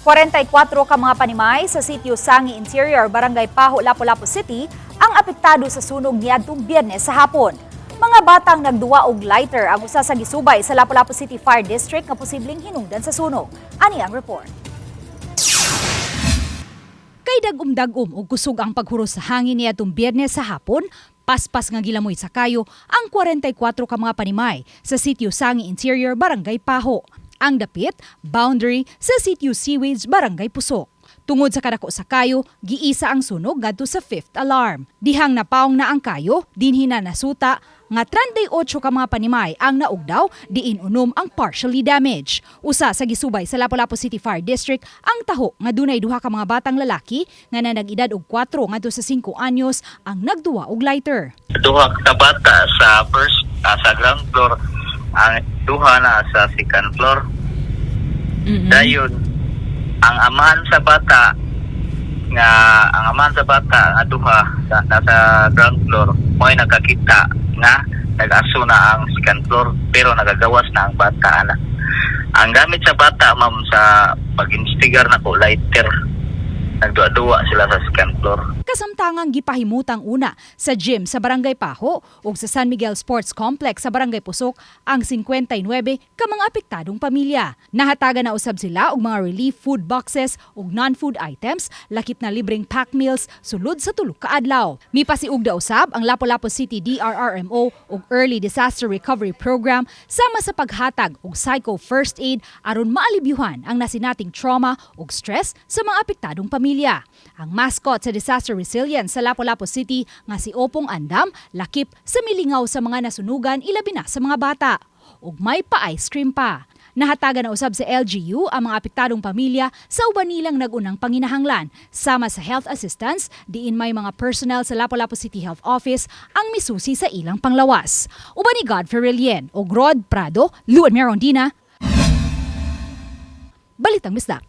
44 ka mga panimay sa sitio Sangi Interior, Barangay Pajo, Lapu-Lapu City ang apektado sa sunog niadtong Biyernes sa hapon. Mga batang nagduwa og lighter ang usa sa gisubay sa Lapu-Lapu City Fire District nga posibleng hinungdan sa sunog. Ani ang report. Kay dagum-dagum og kusog ang paghuros sa hangin niadtong Biyernes sa hapon, paspas nga gilamoy sa kayo ang 44 ka mga panimay sa sitio Sangi Interior, Barangay Pajo. Ang dapit, boundary sa sitio Seaweeds, Barangay Pusok. Tungod sa kadako sa kayo, giisa ang sunog ngadto sa 5th alarm. Dihang napaong na ang kayo, dinhi na nasuta nga 38 ka mga panimay ang naugdaw, diin unom ang partially damaged. Usa sa gisubay sa Lapu-Lapu City Fire District ang taho nga dunay duha ka mga batang lalaki nga nanag-edad og 4 ngadto sa 5 anyos ang nagduwa og lighter. Duha ka bata sa first sa ground floor, ang duha na sa second floor. Dayon ang amahan sa bata nga duha nasa ground floor mo'y nakakita nga nag-aso na ang second floor pero nagagawas na ang bata ana. Ang gamit sa bata ma'am sa pag-investigar na ko lighter, nagduwa-duwa sila sa second floor. Kasamtangang gipahimutang una sa gym sa Barangay Pajo ug sa San Miguel Sports Complex sa Barangay Pusok ang 59 ka mga apektadong pamilya. Nahatagan na usab sila og mga relief food boxes ug non-food items, lakip na libreng pack meals sulod sa tulo ka adlaw. Mipasiugda usab ang Lapu-Lapu City DRRMO ug Early Disaster Recovery Program sama sa paghatag og psycho first aid aron maalibyuhan ang nasinating trauma ug stress sa mga apektadong pamilya. Ang mascot sa Disaster Resilience sa Lapu-Lapu City nga si Opong Andam lakip sa milingaw sa mga nasunugan ilabi na sa mga bata. Ug may pa-ice cream pa. Nahatagan na usab sa LGU ang mga apektadong pamilya sa uban nilang nagunang panginahanglan. Sama sa health assistance, diin may mga personnel sa Lapu-Lapu City Health Office ang misusi sa ilang panglawas. Uban ni Godfrey Relien, og Rod Prado, Luan Merondina, Balitang Bisdak.